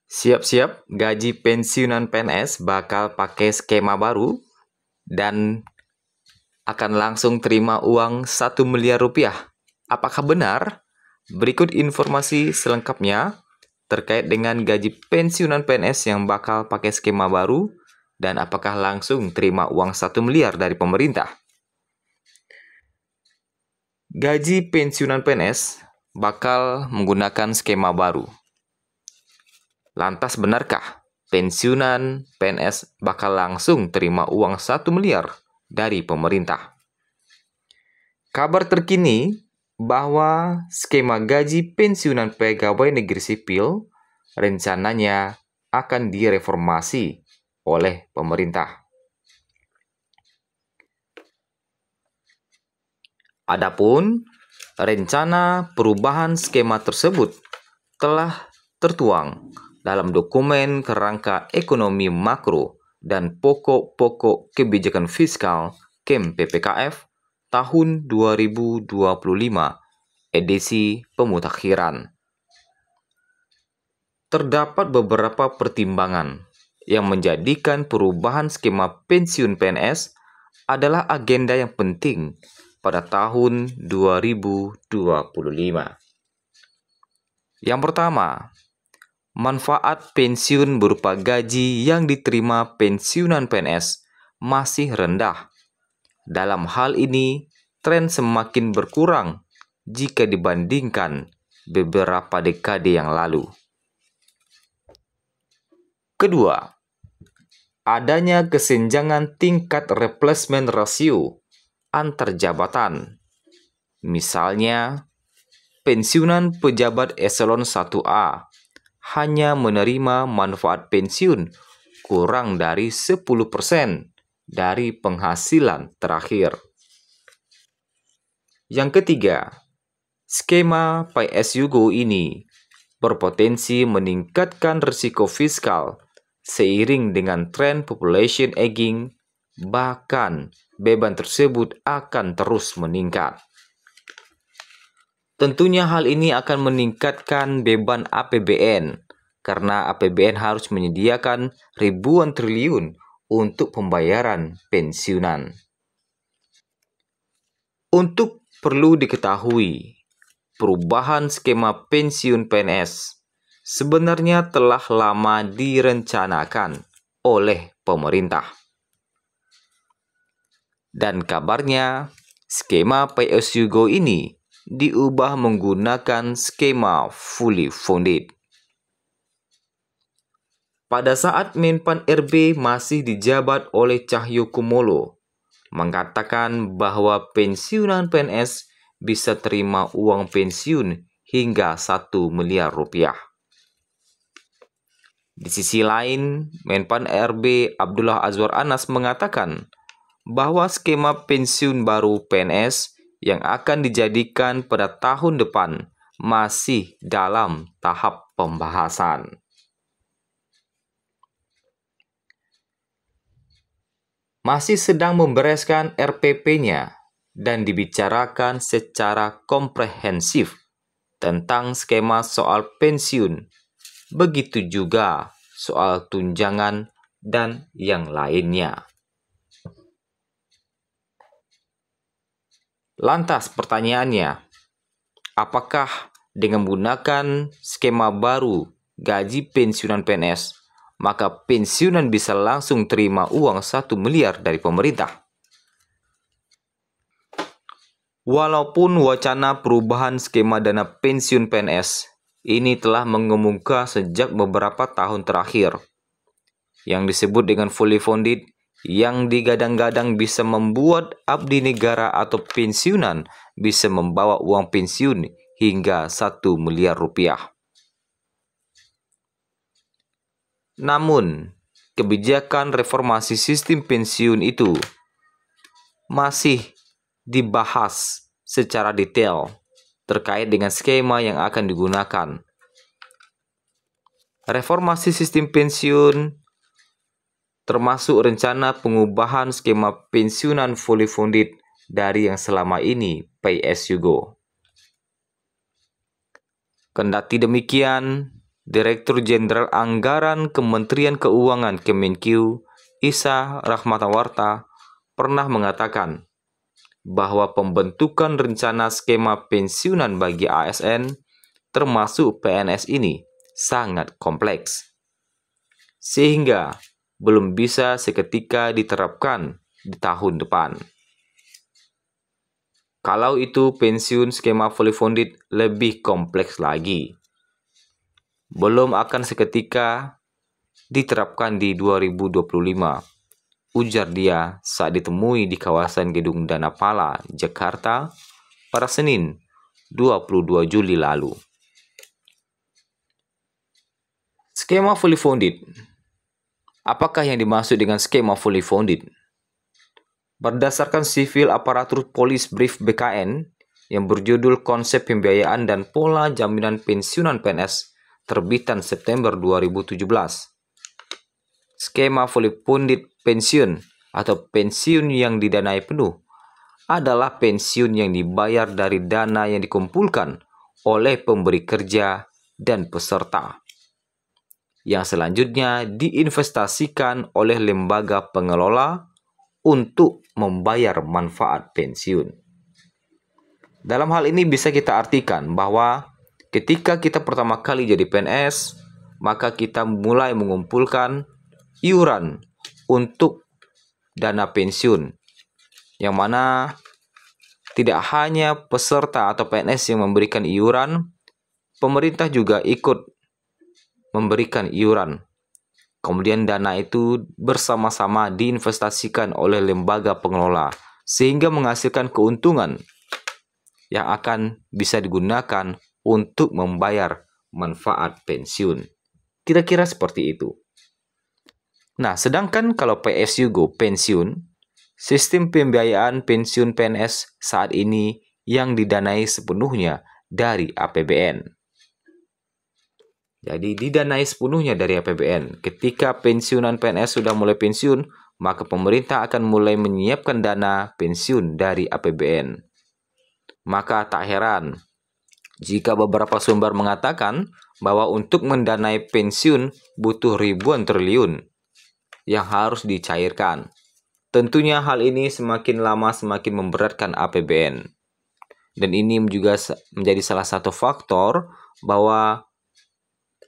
Siap-siap, gaji pensiunan PNS bakal pakai skema baru dan akan langsung terima uang 1 miliar rupiah. Apakah benar? Berikut informasi selengkapnya terkait dengan gaji pensiunan PNS yang bakal pakai skema baru dan apakah langsung terima uang 1 miliar dari pemerintah. Gaji pensiunan PNS bakal menggunakan skema baru. Lantas benarkah pensiunan PNS bakal langsung terima uang 1 miliar dari pemerintah? Kabar terkini bahwa skema gaji pensiunan pegawai negeri sipil rencananya akan direformasi oleh pemerintah. Adapun rencana perubahan skema tersebut telah tertuang dalam dokumen kerangka ekonomi makro dan pokok-pokok kebijakan fiskal KEM PPKF tahun 2025 edisi pemutakhiran. Terdapat beberapa pertimbangan yang menjadikan perubahan skema pensiun PNS adalah agenda yang penting pada tahun 2025. Yang pertama, manfaat pensiun berupa gaji yang diterima pensiunan PNS masih rendah. Dalam hal ini, tren semakin berkurang jika dibandingkan beberapa dekade yang lalu. Kedua, adanya kesenjangan tingkat replacement ratio antar jabatan. Misalnya, pensiunan pejabat eselon 1A hanya menerima manfaat pensiun kurang dari 10% dari penghasilan terakhir. Yang ketiga, skema pay as you go ini berpotensi meningkatkan risiko fiskal seiring dengan tren population aging, bahkan beban tersebut akan terus meningkat. Tentunya hal ini akan meningkatkan beban APBN, karena APBN harus menyediakan ribuan triliun untuk pembayaran pensiunan. Untuk perlu diketahui, perubahan skema pensiun PNS sebenarnya telah lama direncanakan oleh pemerintah. Dan kabarnya, skema pay as you go ini diubah menggunakan skema fully funded. Pada saat Menpan RB masih dijabat oleh Cahyokumolo, mengatakan bahwa pensiunan PNS bisa terima uang pensiun hingga 1 miliar rupiah. Di sisi lain, Menpan RB Abdullah Azwar Anas mengatakan bahwa skema pensiun baru PNS yang akan dijadikan pada tahun depan masih dalam tahap pembahasan. Masih sedang membereskan RPP-nya dan dibicarakan secara komprehensif tentang skema soal pensiun, begitu juga soal tunjangan dan yang lainnya. Lantas pertanyaannya, apakah dengan menggunakan skema baru gaji pensiunan PNS, maka pensiunan bisa langsung terima uang 1 miliar dari pemerintah? Walaupun wacana perubahan skema dana pensiun PNS ini telah mengemuka sejak beberapa tahun terakhir, yang disebut dengan fully funded, yang digadang-gadang bisa membuat abdi negara atau pensiunan bisa membawa uang pensiun hingga 1 miliar rupiah. Namun, kebijakan reformasi sistem pensiun itu masih dibahas secara detail terkait dengan skema yang akan digunakan. Reformasi sistem pensiun termasuk rencana pengubahan skema pensiunan fully funded dari yang selama ini pay as you go. Kendati demikian, Direktur Jenderal Anggaran Kementerian Keuangan Kemenkeu, Isa Rahmatawarta, pernah mengatakan bahwa pembentukan rencana skema pensiunan bagi ASN, termasuk PNS ini, sangat kompleks, sehingga belum bisa seketika diterapkan di tahun depan. Kalau itu pensiun skema fully funded lebih kompleks lagi. Belum akan seketika diterapkan di 2025, ujar dia saat ditemui di kawasan Gedung Danapala, Jakarta pada Senin 22 Juli lalu. Skema fully funded. Apakah yang dimaksud dengan skema fully funded? Berdasarkan Civil Aparatur Police Brief BKN yang berjudul Konsep Pembiayaan dan Pola Jaminan Pensiunan PNS terbitan September 2017. Skema fully funded pensiun atau pensiun yang didanai penuh adalah pensiun yang dibayar dari dana yang dikumpulkan oleh pemberi kerja dan peserta, yang selanjutnya diinvestasikan oleh lembaga pengelola untuk membayar manfaat pensiun. Dalam hal ini bisa kita artikan bahwa ketika kita pertama kali jadi PNS, maka kita mulai mengumpulkan iuran untuk dana pensiun, yang mana tidak hanya peserta atau PNS yang memberikan iuran, pemerintah juga ikut memberikan iuran. Kemudian dana itu bersama-sama diinvestasikan oleh lembaga pengelola, sehingga menghasilkan keuntungan yang akan bisa digunakan untuk membayar manfaat pensiun. Kira-kira seperti itu. Nah, sedangkan kalau PSUGO pensiun, sistem pembiayaan pensiun PNS saat ini yang didanai sepenuhnya dari APBN. Jadi didanai sepenuhnya dari APBN. Ketika pensiunan PNS sudah mulai pensiun, maka pemerintah akan mulai menyiapkan dana pensiun dari APBN. Maka tak heran jika beberapa sumber mengatakan bahwa untuk mendanai pensiun butuh ribuan triliun yang harus dicairkan. Tentunya hal ini semakin lama semakin memberatkan APBN. Dan ini juga menjadi salah satu faktor bahwa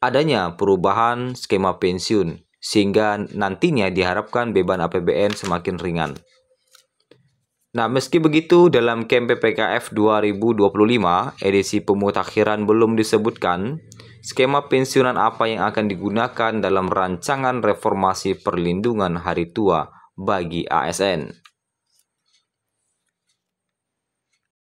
adanya perubahan skema pensiun, sehingga nantinya diharapkan beban APBN semakin ringan. Nah, meski begitu, dalam KMPPKF 2025 edisi pemutakhiran belum disebutkan skema pensiunan apa yang akan digunakan dalam rancangan reformasi perlindungan hari tua bagi ASN.